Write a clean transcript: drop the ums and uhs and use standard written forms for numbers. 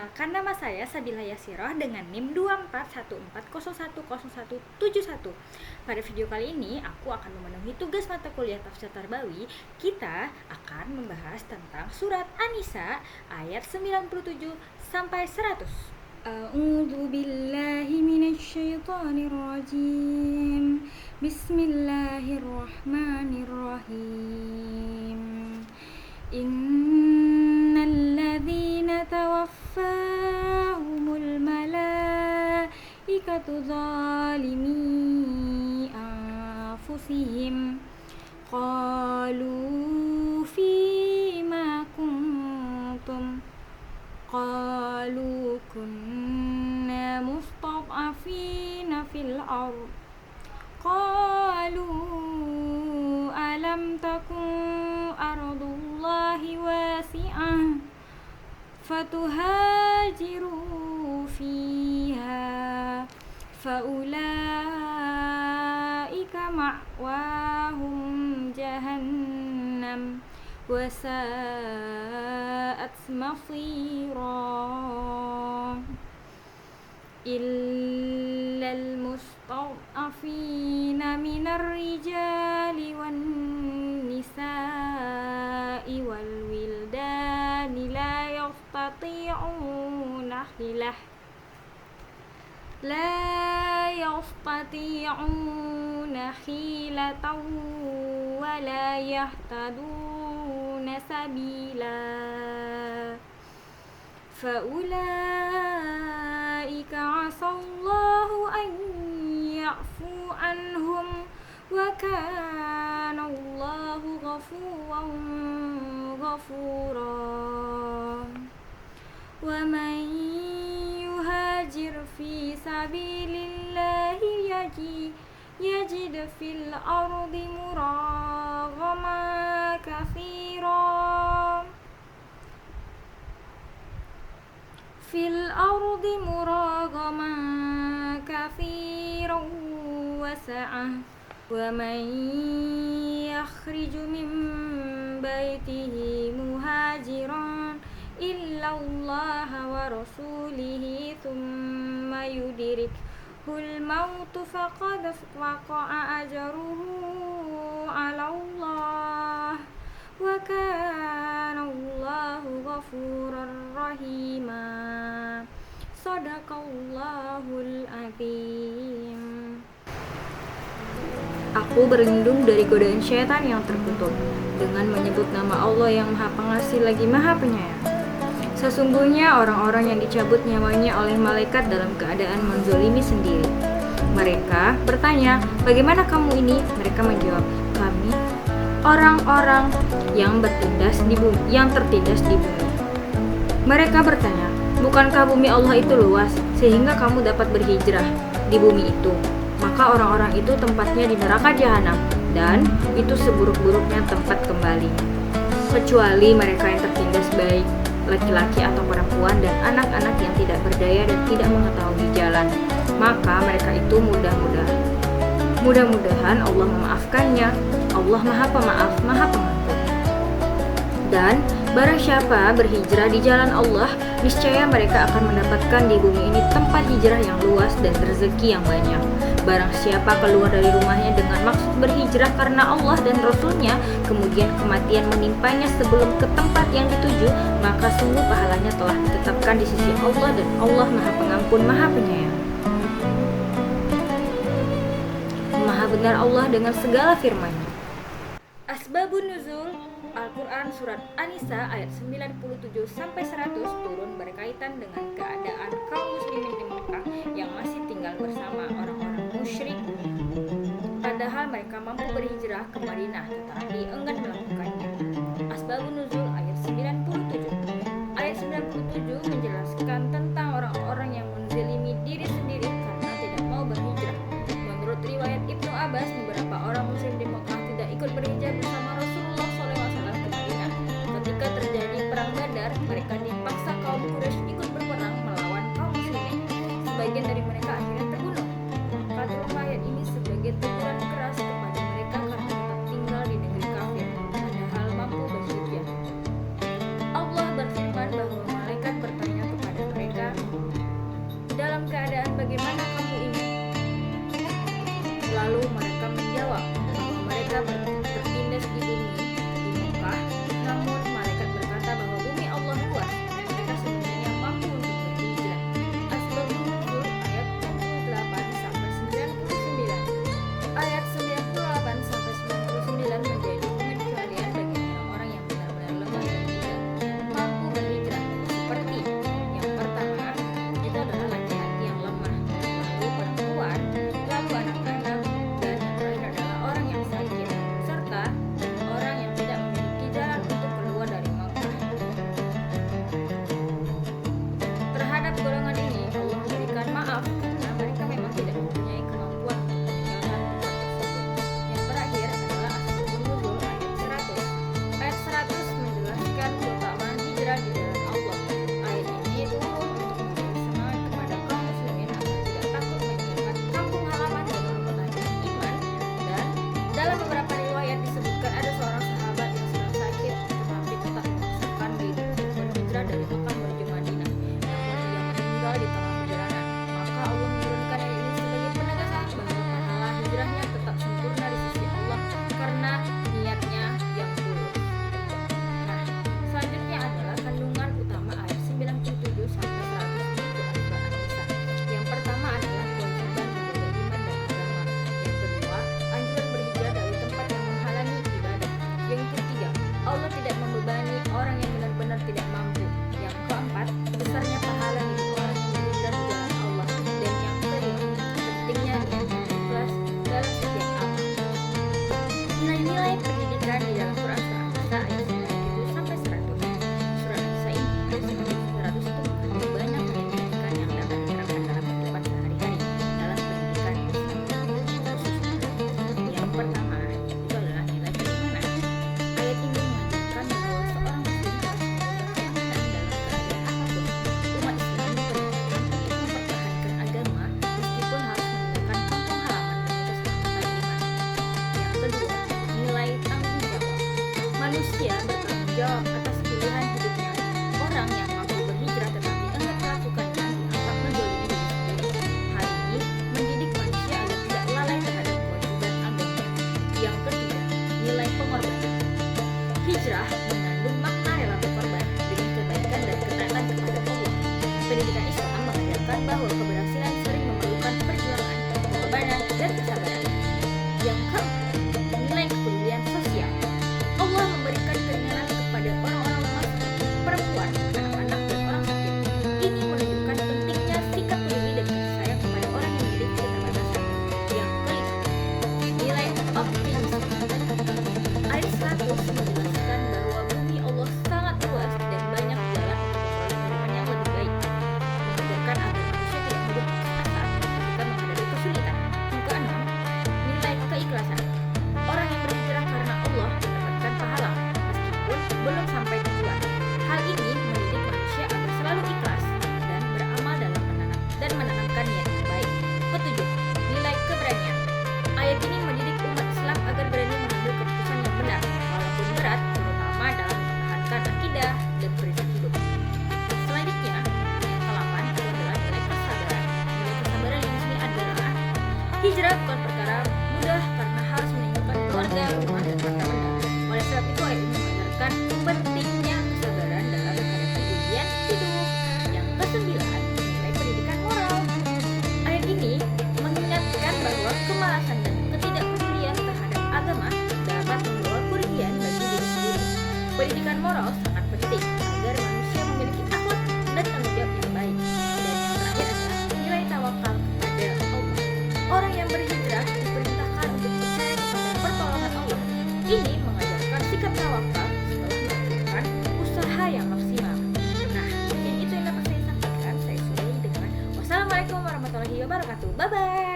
Perkenalkan nama saya Sabila Yasiroh dengan NIM 2414010171. Pada video kali ini aku akan memenuhi tugas mata kuliah Tafsir Tarbawi. Kita akan membahas tentang surat An-Nisa ayat 97 sampai 100. A'udzu billahi minasyaitonir rajim. Bismillahirrahmanirrahim. Innalladzina tawaffahumul malaikatu zalimi anfusihim qalu fima kuntum qalu kunna mustad'afina fil ard qalu alam takun ardullahi wasi'ah fatuhajiru fiha faulaika ma'wahum jahannam wasa'at masira illal mustad'afina minar rijali wan nisa'i wal wildani la yastati'una hilatan wa la yahtaduna sabila faulaika asallahu an ya'fu anhum wa kana Allahu ghafura wa man yuhajir fi sabilillahi yajid fil ardi muragaman katsiran wasa'ah wa man yakhriju min baitihi muhajiran illa Allah wa rasulihi thumma yudrikuhul mautu faqad waqa'a ajruhu 'ala Allah wa kana Allahu ghafurar rahima. Shadaqallahul azim. Aku berlindung dari godaan syaitan yang terkutuk dengan menyebut nama Allah yang Maha Pengasih lagi Maha Penyayang. Sesungguhnya orang-orang yang dicabut nyawanya oleh malaikat dalam keadaan menzolimi sendiri. Mereka bertanya, bagaimana kamu ini? Mereka menjawab, kami orang-orang yang tertindas di bumi. Mereka bertanya, bukankah bumi Allah itu luas sehingga kamu dapat berhijrah di bumi itu? Maka orang-orang itu tempatnya di neraka jahanam, dan itu seburuk-buruknya tempat kembali. Kecuali mereka yang tertindas baik, laki-laki atau perempuan dan anak-anak yang tidak berdaya dan tidak mengetahui jalan, maka mereka itu mudah-mudahan Allah memaafkannya. Allah Maha Pemaaf, Maha Pengampun. Dan barang siapa berhijrah di jalan Allah, niscaya mereka akan mendapatkan di bumi ini tempat hijrah yang luas dan rezeki yang banyak. Barang siapa keluar dari rumahnya dengan maksud berhijrah karena Allah dan Rasulnya, kemudian kematian menimpanya sebelum ke tempat yang dituju, maka sungguh pahalanya telah ditetapkan di sisi Allah, dan Allah Maha Pengampun, Maha Penyayang. Maha benar Allah dengan segala firman-Nya. Asbabun Nuzul Al-Quran Surat An-Nisa ayat 97 sampai 100 turun berkaitan dengan keadaan kaum muslimin di Mekah yang masih tinggal bersama orang-orang musyrik, padahal mereka mampu berhijrah ke Madinah tetapi enggan melakukannya. Asbabun Nuzul ayat 97. Ayat 97 menjelaskan tentang orang-orang yang menzalimi diri sendiri karena tidak mau berhijrah. Menurut riwayat Ibnu Abbas, beberapa orang muslim di Mekah tidak ikut berhijrah bersama Rasulullah SAW ke Madinah. Ketika terjadi perang Badar, mereka dipaksa kaum Quraisy ikut berperang melawan kaum muslimin. Sebagian dari mereka akhirnya terbunuh. Maka turunlah ayat ini sebagai teguran keras kepada mereka karena tetap tinggal di negeri kafir, padahal mampu berhijrah. Allah berfirman bahwa malaikat bertanya kepada mereka, dalam keadaan bagaimana kamu ini?" Lalu mereka menjawab bahwa mereka bertindas di bumi di Mekah, namun malaikat berkata bahwa bumi Allah luas dan mereka sebenarnya mampu untuk berhijrah. Asbabun Nuzul ayat 68 sampai 99. Ayat 98 sampai 99 menjadi pengecualian bagi orang-orang yang benar-benar lemah dan tidak mampu berhijrah. Seperti yang pertama, itu adalah laki-laki yang lemah, lalu perempuan, lalu anak-anak, dan yang terakhir adalah orang yang sakit, serta orang yang tidak memiliki jalan untuk keluar dari Makkah. Terhadap golongan ini, Allah memberikan maaf karena mereka memang tidak mempunyai kemampuan untuk meninggalkan tempat tersebut. Yang terakhir adalah Asbabun Nuzul ayat 100. Ayat 100 menjelaskan keutamaan hijrah di jalan Allah. Ayat ini turun untuk memberi semangat kepada kaum muslimin agar tidak takut meninggalkan kampung halaman dengan mempertahankan iman. Dan dalam beberapa riwayat disebutkan ada seorang sahabat yang sedang sakit tetapi tetap memaksakan diri untuk berhijrah dari Mekah menuju Madinah. Namun ia meninggal di tengah perjalanan. Maka Allah menurunkan ayat ini sebagai penegasan bahwa pahala hijrahnya tetap sempurna di sisi Allah karena niatnya yang tulus. Nah, selanjutnya adalah kandungan utama ayat 97 sampai 100 di Quran Surah An-Nisa. Yang pertama adalah kewajiban menjaga iman dan agama. Yang kedua, anjuran berhijrah dari tempat yang menghalangi ibadah. Yang ketiga, Allah tidak membebani orang yang benar-benar tidak mampu. Yang keempat, besarnya pahala bagi orang yang berhijrah di jalan Allah. Dan yang kelima, pentingnya niat yang ikhlas dalam setiap amal. Nilai-nilai pendidikan di dalam Quran Surah An-Nisa ayat 97 sampai 100. Surah An-Nisa ini ayat 100 itu mengandung banyak pendidikan yang dapat diterapkan dalam kehidupan sehari-hari dalam pendidikan Islam khususnya. Yang pertama itu adalah nilai keimanan. Ayat ini mengajarkan bahwa seorang muslim harus menjaga keimanan dalam keadaan apapun. Umat Islam diperintahkan untuk mempertahankan agama meskipun harus meninggalkan kampung halaman demi keselamatan iman. Yang kedua, nilai tanggung jawab. Manusia bertanggung jawab atas pilihan hidupnya. Orang yang mampu berhijrah tetapi enggan melakukannya dianggap menzalimi diri sendiri. Hal ini mendidik manusia agar tidak lalai terhadap kewajiban agama. Yang ketiga, nilai pengorbanan. Hijrah mengandung makna rela berkorban demi kebaikan dan ketaatan kepada Allah. Pendidikan Islam mengajarkan bahwa keberhasilan sering memerlukan perjuangan, pengorbanan, dan kesabaran. Yang keempat, nilai kepedulian sosial. Allah memberikan keringanan kepada orang-orang lemah seperti perempuan, anak-anak, dan orang sakit. Ini menunjukkan pentingnya sikap peduli dan kasih sayang kepada orang yang memiliki keterbatasan. Yang kelima, nilai optimisme. Ayat 100 menjelaskan bahwa bumi Allah sangat luas dan banyak jalan untuk memperoleh kehidupan yang lebih baik. Mengajarkan agar manusia tidak mudah putus asa ketika menghadapi kesulitan. Yang keenam, nilai keikhlasan. Orang yang berhijrah karena Allah mendapatkan pahala meskipun belum sampai tujuan. Hal ini mendidik manusia agar selalu ikhlas dan beramal dalam menanamkan niat yang baik. Ketujuh, nilai keberanian. Ayat ini mendidik umat Islam agar berani mengambil keputusan yang benar walaupun berat, terutama dalam mempertahankan akidah dan prinsip hidup. Selanjutnya, yang ke-8 itu adalah nilai kesabaran. Nilai kesabaran yang sini adalah hijrah bukan perkara mudah karena harus meninggalkan keluarga, rumah, dan harta benda. Oleh sebab itu ayat ini mengajarkan pentingnya kesabaran dalam menghadapi ujian hidup. Yang ke-9, nilai pendidikan moral. Ayat ini mengingatkan bahwa kemalasan dan ketidakpedulian terhadap agama dapat membawa kerugian bagi diri sendiri. Pendidikan moral sangat penting agar manusia memiliki akhlak dan tanggung jawab yang baik. Dan yang terakhir adalah nilai tawakal kepada Allah. Orang yang berhijrah diperintahkan untuk percaya kepada pertolongan Allah. Ini mengajarkan sikap tawakal setelah melakukan usaha yang maksimal. Nah, mungkin itu yang dapat saya sampaikan. Saya sudahi dengan wassalamualaikum warahmatullahi wabarakatuh. Bye bye.